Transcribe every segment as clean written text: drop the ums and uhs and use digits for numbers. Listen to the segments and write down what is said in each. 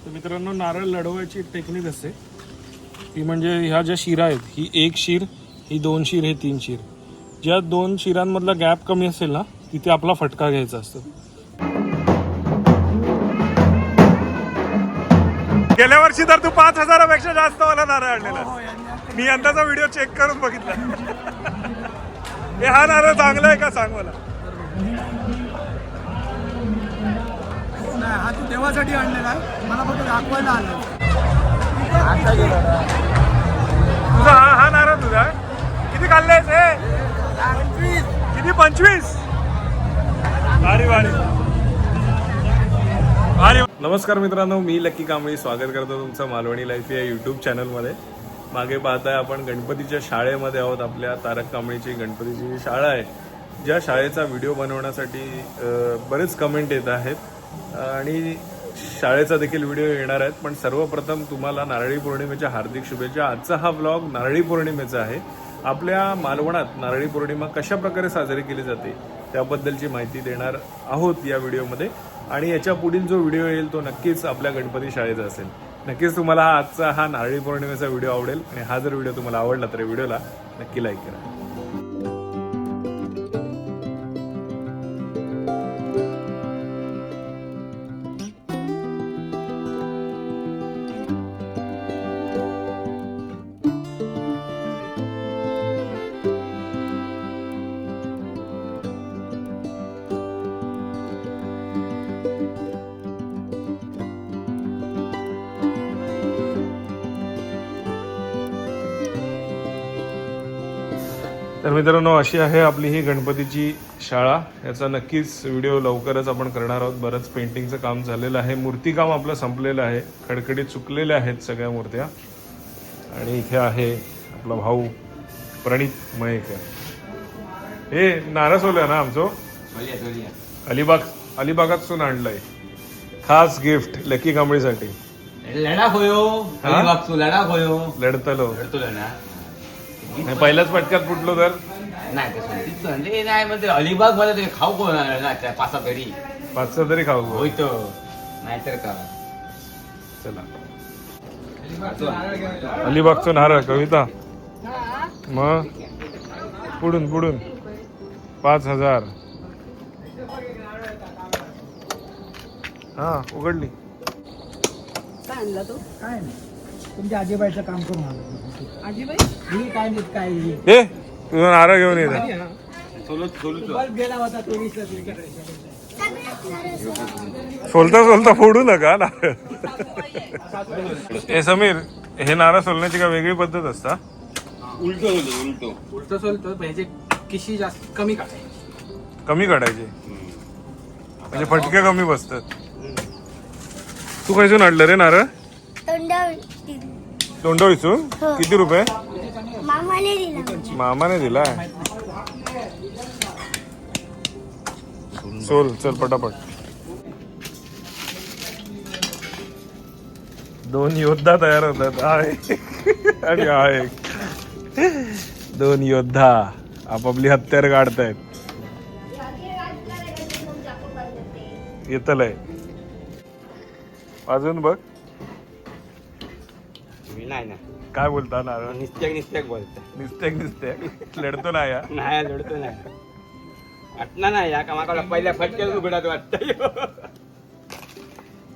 तर मित्रांनो, नारळ लढवायची टेक्निक असते ती म्हणजे ह्या ज्या शिरा आहेत, ही एक शीर, ही दोन शीर, हे तीन शीर. ज्या दोन शिरांमधला गॅप कमी असेल ना, तिथे आपला फटका घ्यायचा असतो. गेल्या वर्षी तर तू 5,000पेक्षा जास्त मला नारळ आणलेला. मी यंदाचा व्हिडिओ चेक करून बघितला. हे हा नारळ चांगला आहे का सांग मला. हा तू देवासाठी आणलेला, मला फक्त दाखवायला आला. तुझा हा नारळ तुझा किती खाल्लेस हे? किती? 25? भारी भारी भारी. नमस्कार मित्रांनो, मी लक्की कांबळी स्वागत करतो तुमचं मालवणी लाईफ या यूट्यूब चॅनलमध्ये. मागे पाहताय आपण गणपतीच्या शाळेमध्ये आहोत. आपल्या तारक कांबळीची गणपतीची शाळा आहे, ज्या शाळेचा व्हिडिओ बनवण्यासाठी बरेच कमेंट येत आहेत आणि शाळेचा देखील व्हिडिओ येणार आहेत. पण सर्वप्रथम तुम्हाला नारळी पौर्णिमेच्या हार्दिक शुभेच्छा. आजचा हा व्लॉग नारळी पौर्णिमेचा आहे. आपल्या मालवणात नारळी पौर्णिमा कशा प्रकारे साजरी केली जाते त्याबद्दलची माहिती देणार आहोत या व्हिडिओमध्ये. आणि याच्या पुढील जो व्हिडिओ येईल तो नक्कीच आपल्या गणपती शाळेचा असेल. नक्कीच तुम्हाला आजचा हा नारळी पौर्णिमेचा व्हिडिओ आवडेल. आणि हा जर व्हिडिओ तुम्हाला आवडला तर व्हिडिओला नक्की लाईक करा. तर मित्रांनो, अशी आहे आपली ही गणपतीची शाळा. याचा नक्कीच व्हिडिओ लवकरच आपण करणार आहोत. बरंच पेंटिंगचं काम झालेलं आहे. मूर्तिकाम आपलं संपलेलं आहे. खडखडीत चुकलेल्या आहेत सगळ्या मूर्त्या. आणि इथे आहे आपला भाऊ प्रणित मयेकर. हे नारसोल्या ना आमचो अलिबागातून आणलंय खास गिफ्ट लकी कांबळीसाठी. लढतलो पहिल्याच पटक्यात फुटलो तर नाही अलिबाग मध्ये तरी खाऊ कोण पाच सहा तरी खाऊ होईतो, नाहीतर का. चला, अलिबागचं नारळ कविता. मग पुढून 5,000. हा उघडली. काय आणला तो? काय नाही, तुमच्या आजीबाईचं काम करून आलो. आजीबाई ही काय नाही काय हे तुझा नारळ घेऊन येत गेला होता तो सोलता फोडू नका नारळ. हे समीर, हे नारळ सोलण्याची का वेगळी पद्धत असता? उलट सोलतो पाहिजे. किशी जास्त कमी काढायचे म्हणजे फटके कमी बसतात. तू खायचून आणलं रे नारळ? तोंडवळीचून. किती रुपये? मामाने दिलाय. सोल चल पटापट. 2 योद्धा तयार होतात. आणि हा एक 2 योद्धा आपापली हत्यार काढतायत. येतलंय अजून बघ. नाही काय बोलता नारळ? निस्त्याक बोलता. निस्त्याक लढतो ना या. नाही लढतो नाही वाटणार नाही या कामाला. पहिल्या फटक्यात उघडात वाटत.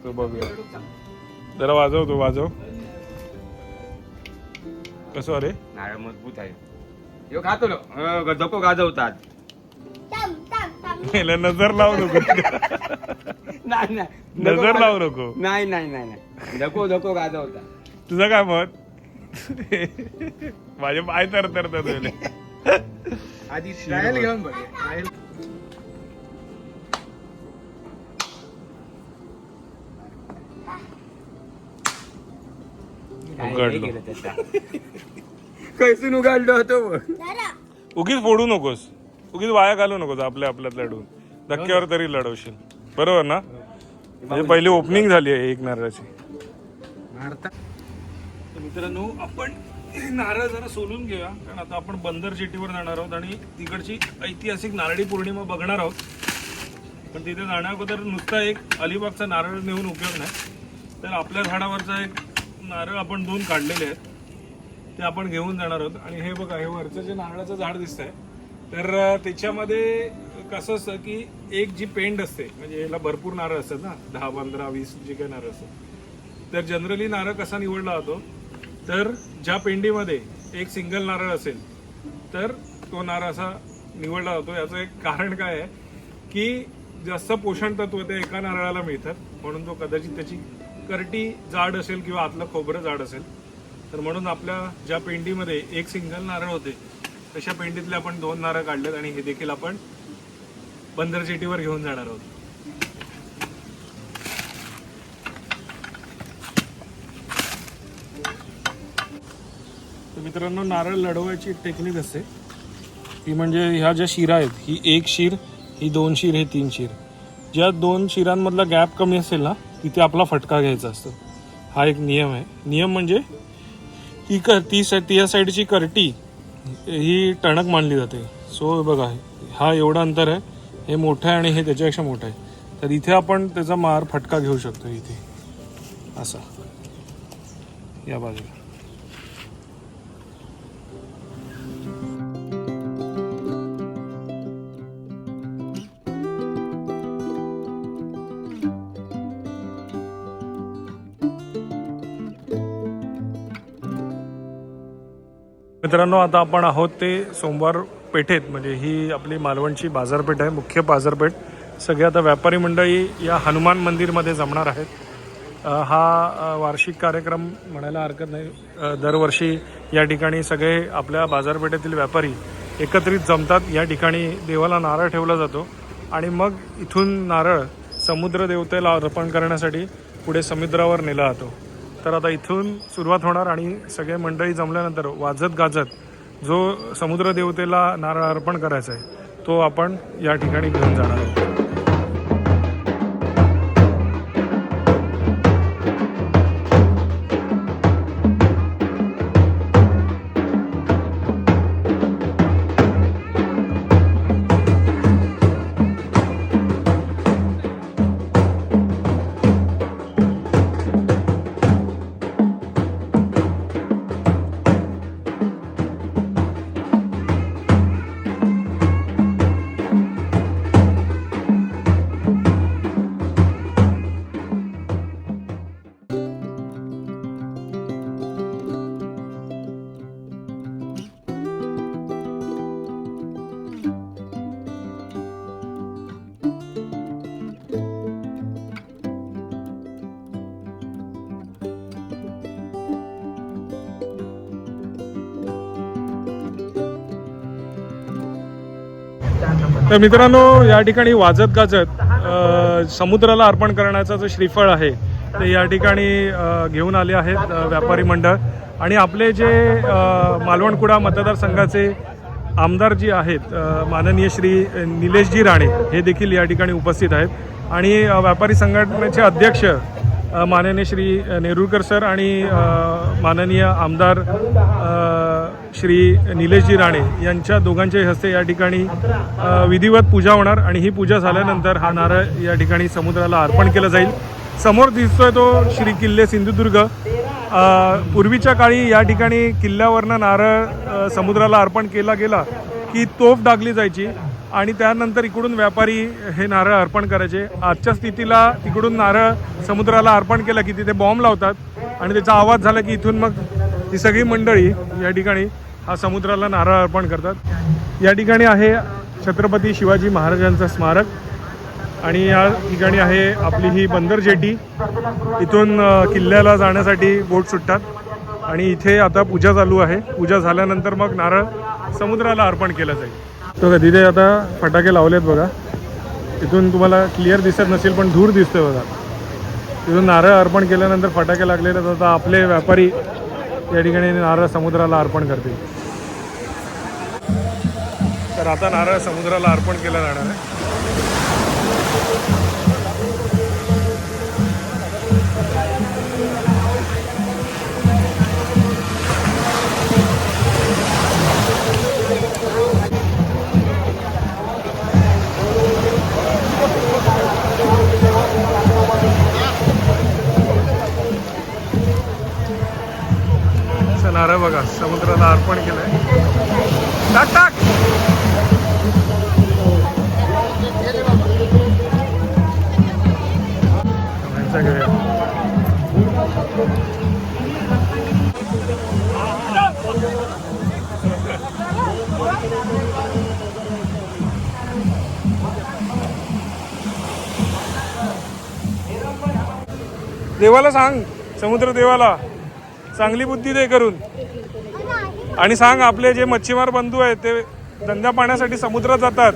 तो बघूया जरा. वाजव तो वाजव. कसं अरे नारळ मजबूत आहे. यो खातो धको गाजवतात. नजर लावू नको. नाही नजर लावू नको. नाही धको गाजवतात. तुझं काय मत? माझे पाय तर आधी ट्रायल घेऊन बघ. कैसून उघडलो होतो. उगीच फोडू नकोस, उगीच वाया घालू नकोस. आपल्यात लढवून धक्क्यावर तरी लढवशील, बरोबर ना? म्हणजे पहिली ओपनिंग झाली आहे एक नारळाची. मित्रांनो, आपण नारळ जरा सोलून घेऊया, कारण आता आपण बंदर जेटीवर जाणार आहोत आणि तिकडची ऐतिहासिक नारळी पौर्णिमा बघणार आहोत. पण तिथे जाण्या अगोदर नुसता एक अलिबागचा नारळ नेऊन उपयोग नाही. तर आपल्या झाडावरचा एक नारळ आपण 2 काढलेले आहेत, ते आपण घेऊन जाणार आहोत. आणि हे बघा, हे वरचं जे नारळाचं झाड दिसतंय, तर त्याच्यामध्ये कसं असतं की एक जी पेंड असते, म्हणजे याला भरपूर नारळ असतात ना, 10, 15, 20 जे काही नारळ असतात. तर जनरली नारळ कसा निवडला जातो, तर ज्या पेंडीमध्ये एक सिंगल नारळ असेल तर तो नारळ असा निवडला जातो. याचं एक कारण काय आहे की जास्त पोषण तत्व ते एका नारळाला मिळतात, म्हणून तो कदाचित त्याची करटी जाड असेल किंवा आतलं खोबरं जाड असेल. तर म्हणून आपल्या ज्या पेंडीमध्ये एक सिंगल नारळ होते, तशा पेंडीतले आपण 2 नारळ काढलेत आणि हे देखील आपण बंदर जेटीवर घेऊन जाणार आहोत. तर मित्रांनो, नारळ लढवायची एक टेक्निक असते, ती म्हणजे ह्या ज्या शिरा आहेत, ही 1 शीर, ही 2 शीर, हे 3 शीर. ज्या 2 शिरांमधला गॅप कमी असेल ना, तिथे आपला फटका घ्यायचा असतो. हा एक नियम आहे. नियम म्हणजे ती या साईडची करटी ही टणक मानली जाते. सो बघा, हा एवढं अंतर आहे, हे मोठं आहे आणि हे त्याच्यापेक्षा मोठं आहे. तर इथे आपण त्याचा फटका घेऊ शकतो, इथे असा या बाजूला. मित्रांनो, आता आपण आहोत ते सोमवार पेठेत, म्हणजे ही आपली मालवणची बाजारपेठ आहे, मुख्य बाजारपेठ. सगळे आता व्यापारी मंडळी या हनुमान मंदिरमध्ये जमणार आहेत. हा वार्षिक कार्यक्रम म्हणायला हरकत नाही. दरवर्षी या ठिकाणी सगळे आपल्या बाजारपेठेतील व्यापारी एकत्रित जमतात. या ठिकाणी देवाला नारळ ठेवला जातो आणि मग इथून नारळ समुद्र देवतेला अर्पण करण्यासाठी पुढे समुद्रावर नेला जातो. तर आता इथून सुरुवात होणार आणि सगळे मंडळी जमल्यानंतर वाजत गाजत जो समुद्र देवतेला नारळ अर्पण करायचा आहे तो आपण या ठिकाणी घेऊन जाणार आहोत. तर मित्रांनो, या ठिकाणी वाजत गाजत समुद्राला अर्पण करण्याचा जो श्रीफळ आहे ते या ठिकाणी घेऊन आले आहेत व्यापारी मंडळ. आणि आपले जे मालवणकुडा मतदारसंघाचे आमदार जी आहेत माननीय श्री निलेशजी राणे हे देखील या ठिकाणी उपस्थित आहेत. आणि व्यापारी संघटनेचे अध्यक्ष माननीय श्री नेरुरकर सर आणि माननीय आमदार श्री निलेशजी राणे यांच्या दोघांच्या हस्ते या ठिकाणी विधिवत पूजा होणार. आणि ही पूजा झाल्यानंतर हा नारळ या ठिकाणी समुद्राला अर्पण केला जाईल. समोर दिसतोय तो श्री किल्ले सिंधुदुर्ग. पूर्वीच्या काळी या ठिकाणी किल्ल्यावरनं नारळ समुद्राला अर्पण केला गेला की तोफ डागली जायची आणि त्यानंतर इकडून व्यापारी हे नारळ अर्पण करायचे. आजच्या स्थितीला तिकडून नारळ समुद्राला अर्पण केलं की तिथे बॉम्ब लावतात आणि त्याचा आवाज झाला की इथून मग ही सगळी मंडळी या ठिकाणी हा समुद्राला नारळ अर्पण करतात. या ठिकाणी आहे छत्रपती शिवाजी महाराजांचं स्मारक आणि या ठिकाणी आहे आपली ही बंदर जेटी. इथून किल्ल्याला जाण्यासाठी बोट सुटतात आणि इथे आता पूजा चालू आहे. पूजा झाल्यानंतर मग नारळ समुद्राला अर्पण केलं जाईल. तर तिथे आता फटाके लावलेत बघा. तिथून तुम्हाला क्लिअर दिसत नसेल पण धूर दिसतोय बघा. तिथून नारळ अर्पण केल्यानंतर फटाके लागलेले. तर आता आपले व्यापारी या ठिकाणी नारळ समुद्राला अर्पण करतील. तर आता नारळ समुद्राला अर्पण केला जाणार आहे. नारळ बघा समुद्राला अर्पण केलंय. टाक टाक. घेऊया. देवाला सांग, समुद्र देवाला चांगली बुद्धी दे करून. आणि सांग आपले जे मच्छीमार बंधू आहेत ते धंदा पाण्यासाठी समुद्रात जातात,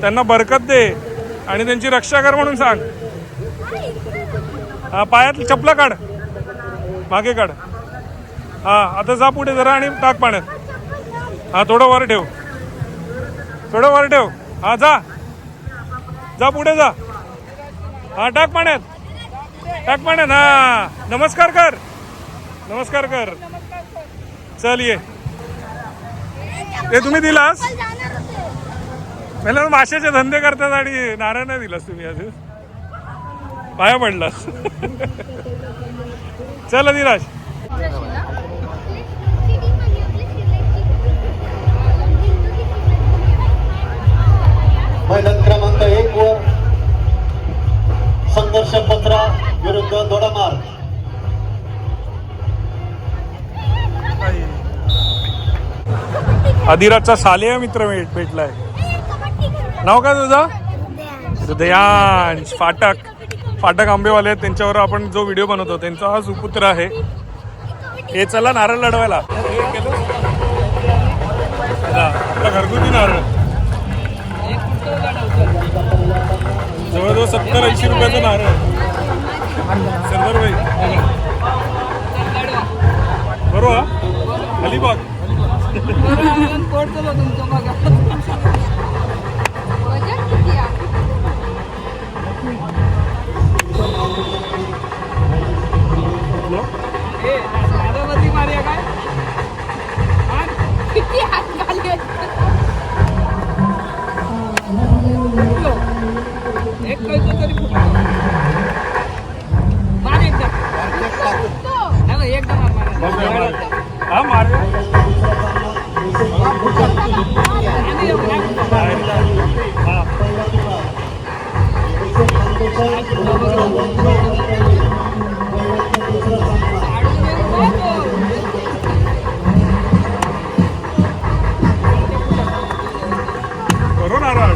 त्यांना बरकत दे आणि त्यांची रक्षा कर म्हणून सांग. हा पायात चपला काढ, मागे काढ. हा आता जा पुढे जरा आणि टाक पाण्यात. हा थोडं वर ठेव, थोडं वर ठेव. हा जा जा पुढे जा. हा टाक पाण्यात, टाक पाण्यात. हा नमस्कार कर, नमस्कार कर. चल ये. ते तुम्ही दिलास पहिला माशाचे धंदे करतात आणि नारळ नाही दिलास तुम्ही अजून. पाया पडलास. चल अधिराज. मैदान क्रमांक 1 वर संघर्ष पत्रा विरुद्ध दोडामार. अधिराजचा सालेह मित्र भेटलाय. नाव काय तुझं? हृदयांश. फाटक आंबेवाले आहेत, त्यांच्यावर आपण जो व्हिडिओ बनवतो त्यांचा हा सुपुत्र आहे. हे चला नारळ लढवायला. आपला घरगुती नारळ जवळजवळ 70-80 रुपयाचा नारळ. सरदार भाई बरोबर. अलिबाग हा मार. बरोबर नारळ.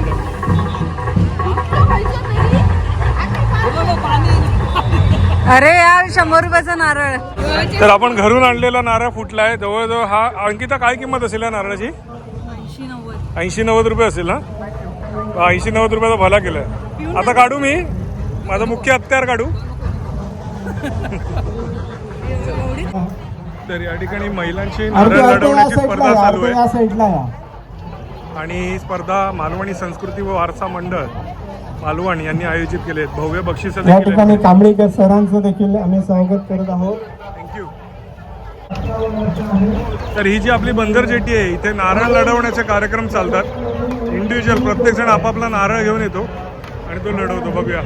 अरे यार 100 रुपयाचा नारळ. तर आपण घरून आणलेला नारळ फुटलाय. जवळजवळ हा अंकिता काय किंमत असेल या नारळाची? 80-90 रुपये असेल ना. 80-90 रुपयाचा भला केलाय. आता काढू मी माझं मुख्य हत्यार काढू. तर या ठिकाणी महिलांची नारळ लढवण्याची स्पर्धा चालू आहे. आणि ही स्पर्धा मालवणी संस्कृती व वारसा मंडळ मालवण यांनी आयोजित केले आहेत. भव्य बक्षीस या ठिकाणी कांबळीकर सरांचं देखील आम्ही स्वागत करत आहोत. थँक्यू. तर ही जी आपली बंदर जेटी आहे इथे नारळ लढवण्याचे कार्यक्रम चालतात. इंडिव्हिज्युअल प्रत्येक जण आपापला नारळ घेऊन येतो आणि तो लढवतो. बघूया.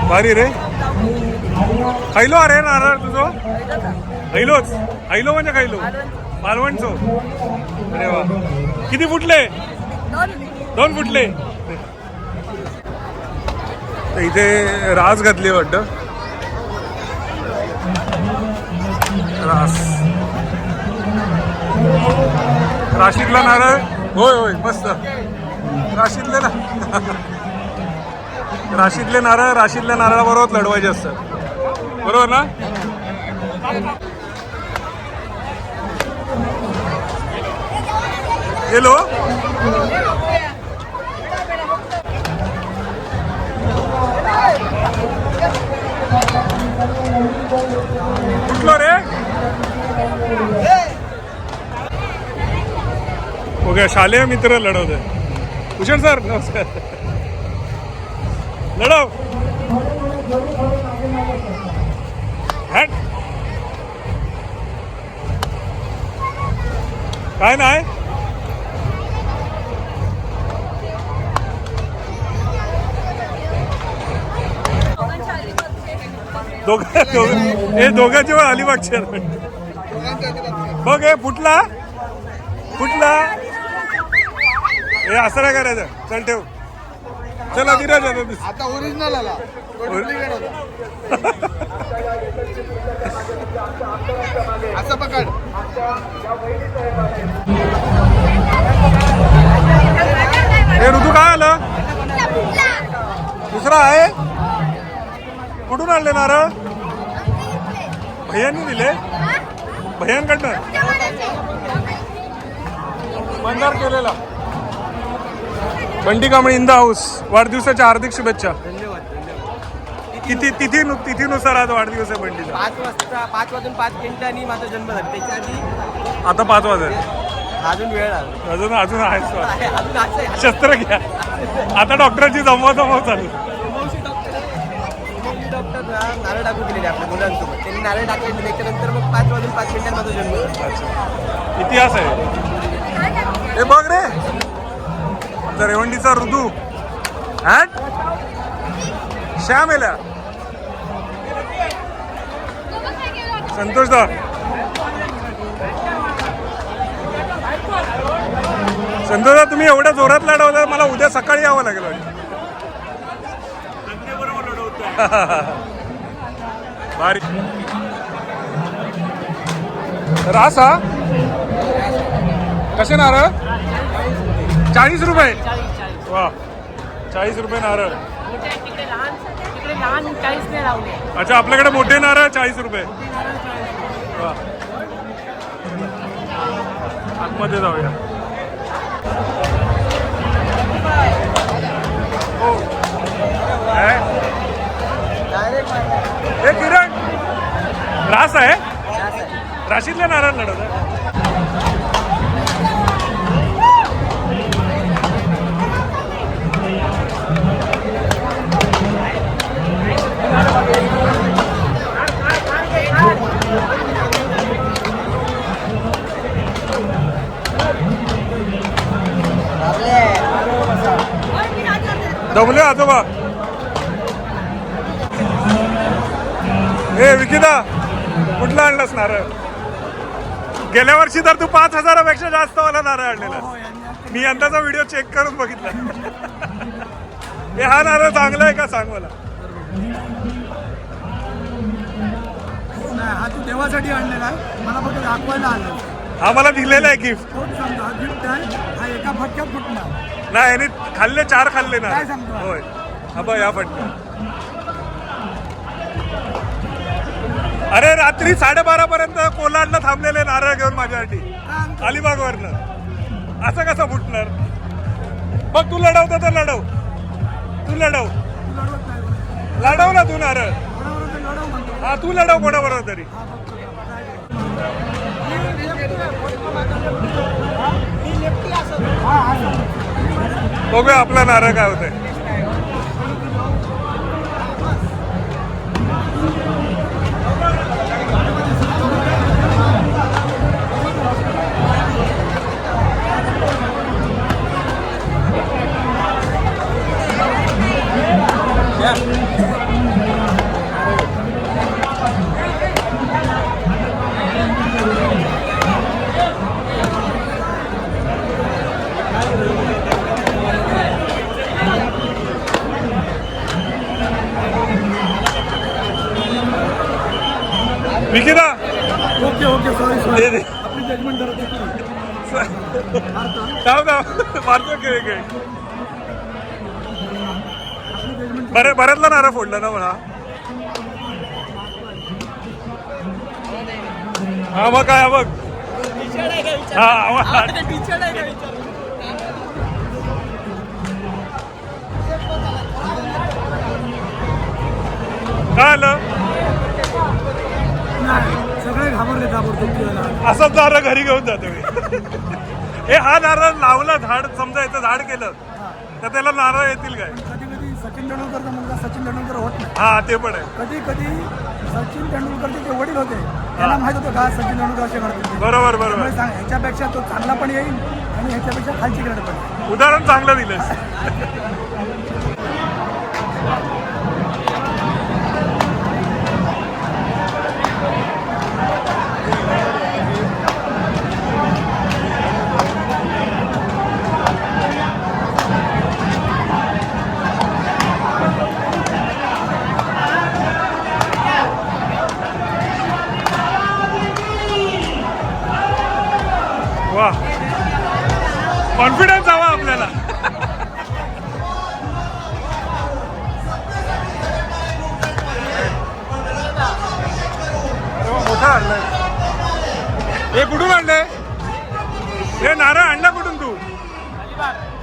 भारी रे. खायलो अरे नारळ तुझं. खायलोच. खायलो म्हणजे खायलो मालवणचो. अरे वा. किती फुटले? 2 फुटले. तर इथे रास घातली वाटतं. रास राशीतला नारळ. होय होय मस्त. राशीतले ना राशीतले नारळाबरोबर लढवायचे असतात. बरोबर ना. गेलो. कुठलो रे. ओके शालेय मित्र लढवतोय. भूषण सर नमस्कार. लढव. हट. काय नाही दोघांची वेळ अलिबागची बघ हे फुटला फुटला हे असं नाही करायचं चल ठेव चला धीरज आता ओरिजिनल आला असं पकड हे ऋतू काय आलं दुसरा आहे कुठून आणले नारळ भैयांनी दिले भैयांकडनं मंदार केलेला Bunty Kamble in the house वाढदिवसाच्या हार्दिक शुभेच्छा तिथीनुसार आज वाढदिवस आहे बंटीचा 5 वाजून 5 मिनिटांनी माझा जन्म झाला त्याच्या आधी आता 5 वाजले अजून वेळ आला अजून अजून आहे अजून असं आहे. शस्त्र घ्या आता डॉक्टरांची जमवा चालू डॉक्टर नारळ टाकून दिलेले आपल्या मुलांसोबत त्यांनी नारळ टाकले त्याच्यानंतर मग 5 वाजून 5 मिनिटांनी माझा जन्म झाला. इतिहास आहे हे बघ रे रेवंडीचा ऋतू हॅट श्याम एला संतोष दा संतोष दा तुम्ही एवढ्या जोरात लढवलं मला उद्या सकाळी यावं लागेल भारी रास हा कसे नारळ 40 रुपये वा 40 रुपये नारळ अच्छा आपल्याकडे मोठे नारळ 40 रुपये वा आतमध्ये जाऊया हो हे किरण रास आहे राशीतले नारळ लढवत आहे दमले आजोबा हे विकिता कुठला आणलास नारळ गेल्या वर्षी तर तू 5,000पेक्षा जास्त वाला नारळ आणलेला मी यंदाचा व्हिडिओ चेक करून बघितला हे हा नारळ चांगला आहे का सांग मला हा तू देवासाठी आणलेला आहे मला फक्त दाखवायला आलं हा मला दिलेला आहे गिफ्ट गिफ्ट आहे हा एका फटक्यात फुटणार नाही याने खाल्ले 4 खाल्ले ना काय सांगतो? होय हा बघ या फटका अरे रात्री 12:30 पर्यंत कोलाडला थांबलेले नारळ घेऊन माझ्यासाठी अलिबागवरनं असं कसं फुटणार बघ तू लढवतो तर लढव तू लढव ना तू नारळ हा तू लढव कोणाबरोबर तरी बघूया आपला नारळ काय होतंय विकिता ओके ओके सॉरी दे दे आपली जजमेंट मारतो खेळ बऱ्यातला नारळ फोडला ना मला हा मग काय बघ हा काय आलं सगळे घाबरले असंच नारळ घरी घेऊन जातो मी हे हा नारळ लावला झाड समजायचं झाड केलं तर त्याला नारळ येतील काय कधी कधी सचिन तेंडुलकरचा मुलगा सचिन तेंडुलकर होत नाही हा ते पण आहे कधी कधी सचिन तेंडुलकरचे जे वडील होते त्यांना माहित होतं का सचिन तेंडुलकर असे करतात बरोबर बरोबर त्यामुळे ह्याच्यापेक्षा तो चांगला पण येईल आणि ह्याच्यापेक्षा खालची ग्रेड पण येईल. उदाहरण चांगलं दिलंस. वा कॉन्फिडन्स हवा आपल्याला. मोठा आणलाय हे कुठून आणलंय हे नारळ आणला कुठून तू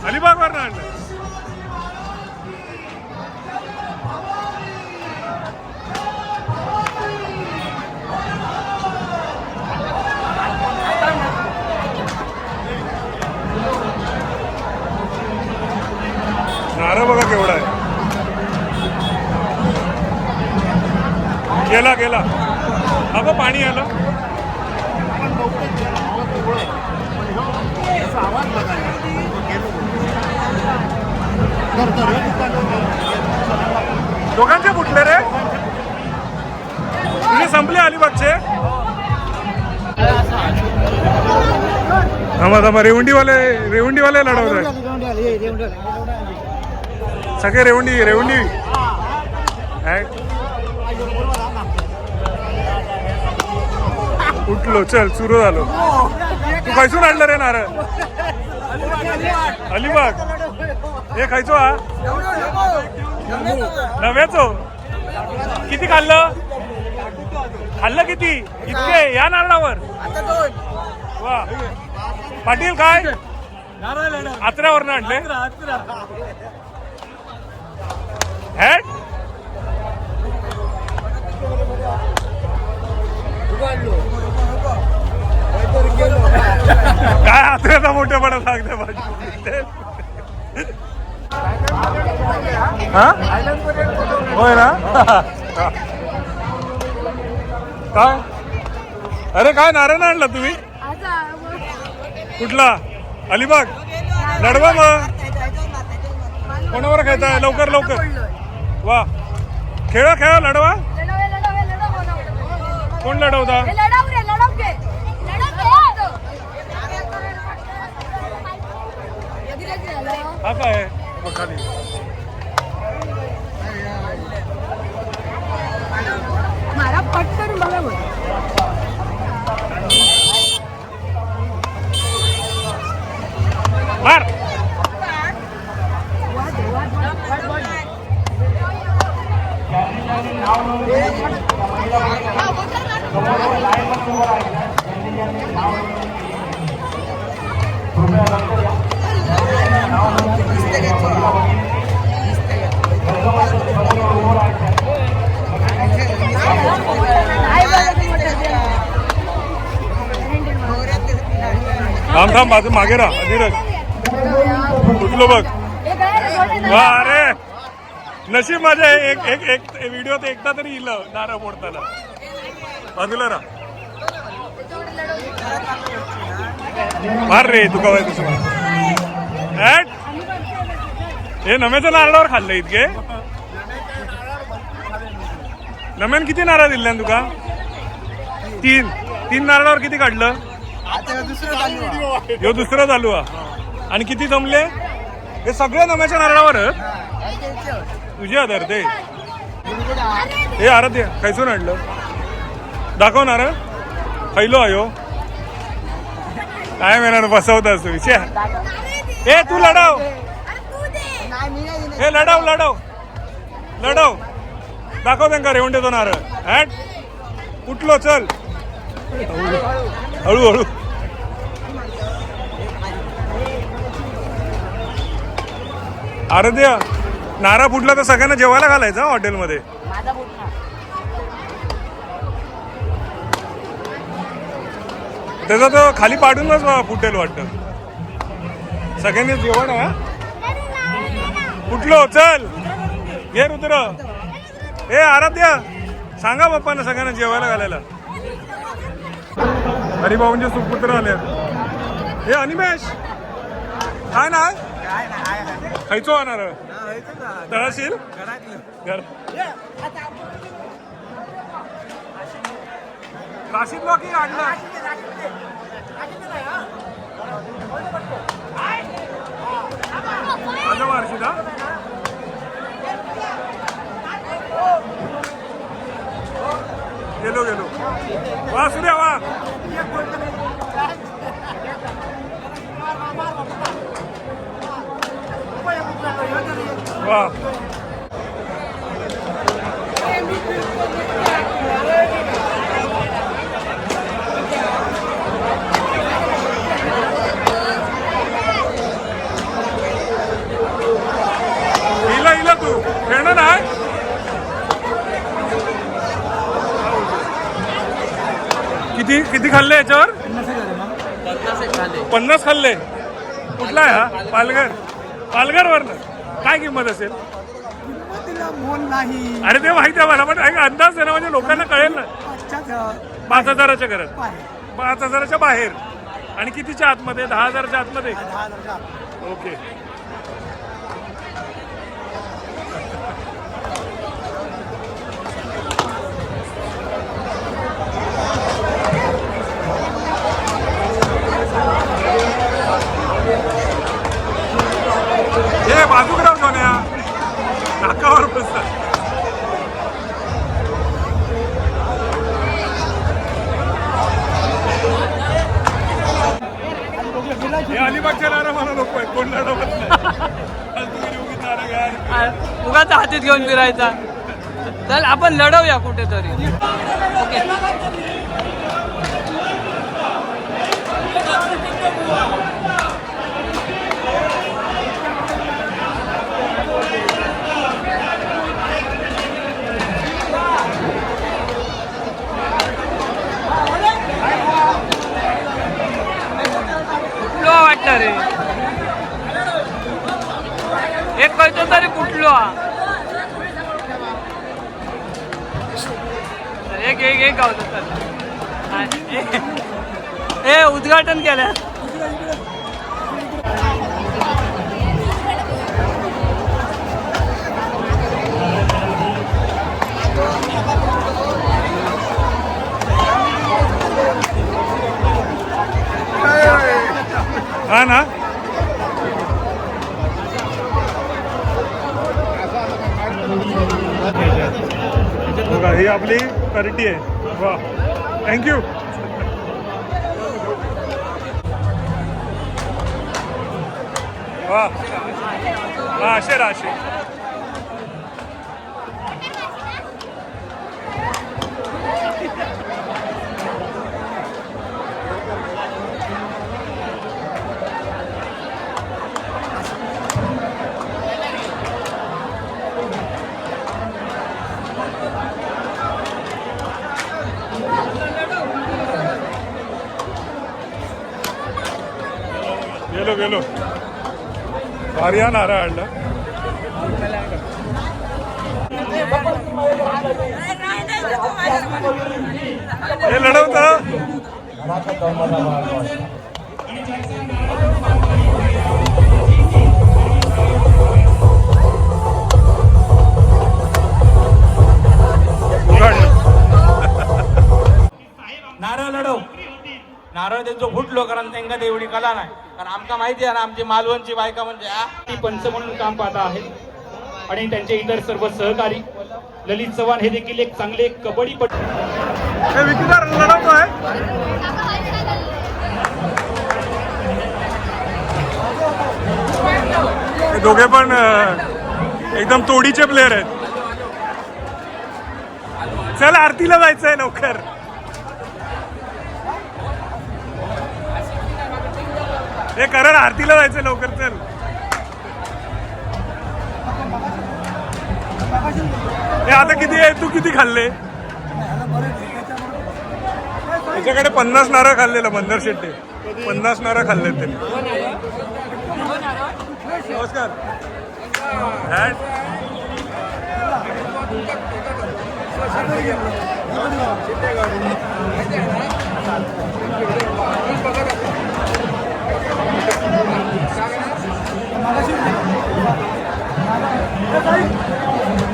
अलिबाग वरनं आणलं. नारळ बघा केवढा आहे. गेला गेला अगं पाणी आलं. दोघांचे फुटले रे तुझे संपले अलिबागचे. थांबा रेवंडीवाले लढवत आहे सगळे. रेवंडी उठलो चल सुरू झालो. तू खायचून आणलं रे नारळ अलिबाग. हे खायचो हा नव्याचो. किती खाल्लं किती इतके या नारळावर. वा पाटील काय आत्र्यावरनं आणले. हॅट काय आत्र्याचा मोठेपणा सांगते माझी. हा होय ना. काय अरे काय नारायण आणला तुम्ही कुठला अलिबाग. लढवा मग कोणावर खेळताय लवकर लवकर. वा खेळा लढवा. कोण लढवता हा काय खाली मारा पट करून बघा मार. थांब बाजू मागे राहा धीरज. कुठलं बघ. वा अरे नशीब माझ्या एक व्हिडिओ ते एकदा तरी येईल नारळ फोडताना. बाजूला राहा. मार रे तू काय तुझं. हे नम्याच्या नारळावर खाल्लं इतके. नम्यान किती नारळ दिले तुका. तीन नारळावर किती काढलं. ह्यो दुसरं चालू आणि किती जमले हे सगळे नम्याच्या नारळावर. तुझी आधार ते हे आराध्य खायचून आणलं दाखव नारळ खायलो आयो. काय मेहनत बसवतास तू विषय. हे तू लढव हे लढव दाखव त्यांना रेवंडे तो नारळ. हॅट उठलो चल हळूहळू. आराध्य नारळ फुटला तर सगळ्यांना जेवायला घालायचा हॉटेलमध्ये. त्याचा तो खाली पाडूनच फुटेल वाटतं. सगळ्यांनी जेवण आहे. फुटलो चल घे रुद्र. हे आराध्य सांगा बाप्पांना सगळ्यांना जेवायला घालायला. हरिभाऊंचे सुपुत्र आले. हे अनिमेश काय ना खायचो होणार तळाशील घर राशीद की आणणार माझं वार्षिक हा गेलो वा सूर्या वा वा इला तू खेळणार नाही किती खाल्ले याच्यावर 50 खाल्ले. कुठला आहे हा पालघर वरनं काय किंमत असेल अरे ते माहिती आहे मला पण अंदाज आहे ना म्हणजे लोकांना कळेल ना 5,000च्या घरात 5,000च्या बाहेर आणि कितीच्या आतमध्ये 10,000च्या आतमध्ये ओके. हे बाजूकराव सोन्या नाकावर बसतात. हे अलिबागच्या नारा मला नको आहे कोण लढवत नाही उगाच हातीत घेऊन फिरायचा. चल आपण लढवूया कुठेतरी. ओके वाटतं रे एक कळतो तरी कुठलो एक गावतो हे उद्घाटन केलं. हा ना बघा ही आपली करटी आहे. वा थँक्यू. वा असे राशे गेलो भारी हा नारळ आणला. हे लढवत नारळ लढव नारळ त्यांचो फुटलो कारण त्यांना एवढी कला नाही. कारण आमका माहिती आहे ना आमची मालवणची बायका म्हणजे ती पंच म्हणून काम पाहत आहेत आणि त्यांचे इतर सर्व सहकारी ललित चव्हाण हे देखील एक चांगले कबड्डीपटू. लढवतोय दोघे पण एकदम तोडीचे प्लेयर आहेत. चल आरतीला जायचंय लवकर. हे करण आरतीला जायचंय लवकर चल. हे आता किती आहे तू किती खाल्ले त्याच्याकडे 50 नारळ खाल्लेलं मंदर शेट्टी 50 नारळ खाल्ले त्यांनी. नमस्कार.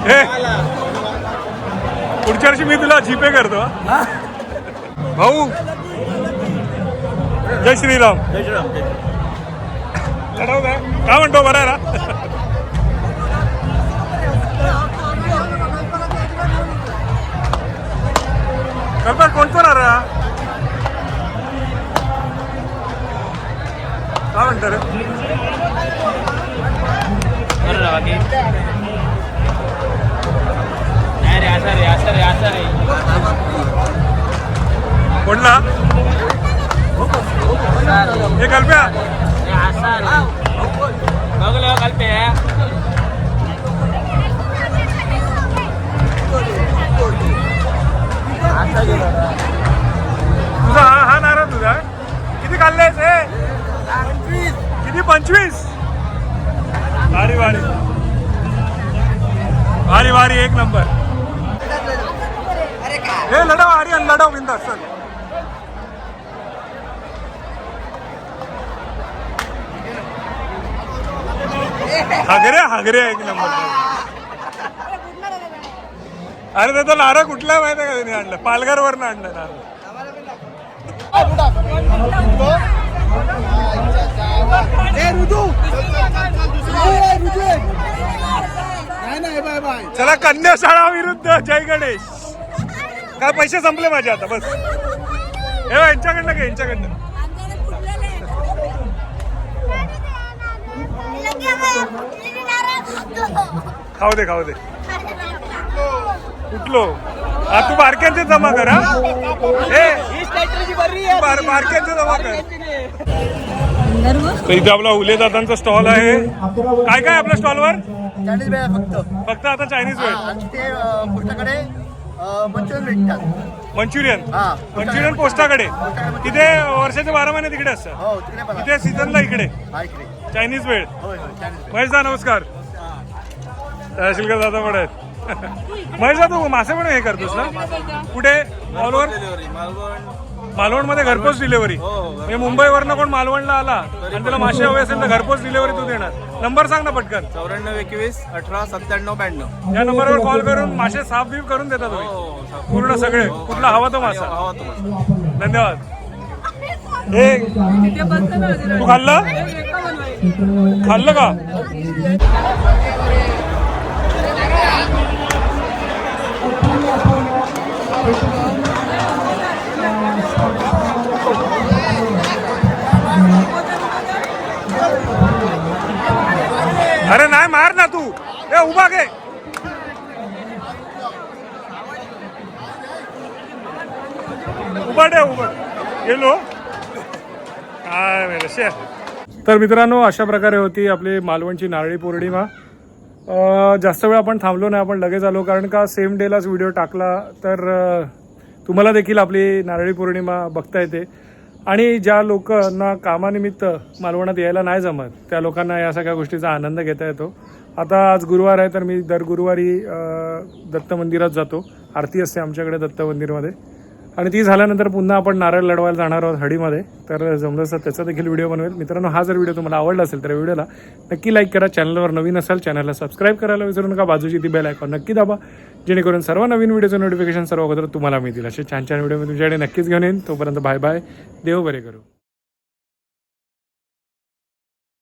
हे पुढच्या वर्षी मी तुला जीपे करतो हा? भाऊ जय श्रीराम. लढव काय म्हणतो बरं आहे ना? कल्पना कोणतं नारळ काय म्हणतो रे? कोणला हे कल्प्या बघलो कल्पे तुझा हा नारळ तुझा किती खाल्लेस हे? किती 25? भारी भारी भारी भारी एक नंबर. हे लढव आर्यन लढव बिंदास चल. हागरे एक नंबर. अरे त्याचा नारळ कुठला माहिती आहे का त्यांनी आणलं? पालघर वरनं आणलं नारळ. चला कन्या शाळा विरुद्ध जय गणेश. काय पैसे संपले माझे आता बस. हे यांच्याकडनं घे यांच्याकडनं. खाऊ दे कुठलो हा तू बारक्यांचे जमा कर. बारक्यांचे जमा कर. तर इथे आपला उले दादांचा स्टॉल आहे. काय काय आपल्या स्टॉलवर? चायनीज वेळ फक्त आता चायनीज वेळ. ते पुस्तकाकडे मंचुरियन भेटतात. मंचुरियन पोस्टाकडे. तिथे वर्षाचे 12 महिने तिकडे असतात. हो तिकडे पण तिथे सीझनला इकडे चायनीज वेळ. महेश दा नमस्कार. तहसीलकर दादा पण आहेत. महेश दा तू मासे पण हे करतोस ना? कुठे? ऑलवर मालवण मध्ये घरपोच डिलिव्हरी. म्हणजे मुंबईवरनं कोण मालवणला आला आणि त्याला मासे हवे असेल तर घरपोच डिलिव्हरी तू देणार. नंबर सांग ना पटकन. 9421189792. या नंबरवर कॉल करून मासे साफ बीफ करून देता तुम्ही पूर्ण सगळे. कुठला हवा तो मासा. धन्यवाद. हे तू खाल्लं का? अरे नाही मार ना तू. ए उभा घे. उभा गेलो. तर मित्रांनो अशा प्रकारे होती आपली मालवणची नारळी पौर्णिमा. जास्त वेळ आपण थांबलो नाही. आपण लगेच आलो कारण का सेम डेलाच व्हिडिओ टाकला तर तुम्हाला देखील आपली नारळी पौर्णिमा बघता येते. आणि ज्या लोकांना कामानिमित्त मालवणात यायला नाही जमत त्या लोकांना या सगळ्या गोष्टीचा आनंद घेता येतो. आता आज गुरुवार आहे तर मी दर गुरुवारी दत्त मंदिरात जातो. आरती असते आमच्याकडे दत्त मंदिरमध्ये आणि ती झाल्यानंतर पुन्हा आपण नारळ लढवायला जाणार आहोत हडीमध्ये. तर जमलं तर त्याचा देखील व्हिडिओ बनवेल. मित्रांनो हा जर व्हिडिओ तुम्हाला आवडला असेल तर व्हिडिओला नक्की लाईक करा. चॅनलवर नवीन असाल चॅनलला सबस्क्राईब करायला विसरू नका. बाजूची ती बेल आयकॉन नक्की दाबा जेणेकरून सर्व नवीन व्हिडिओचं नोटिफिकेशन सर्व अगोदर तुम्हाला मिळतील. असे छान छान व्हिडिओ मी तुमच्याकडे नक्कीच घेऊन येईन. तोपर्यंत बाय बाय. देव बरे करू.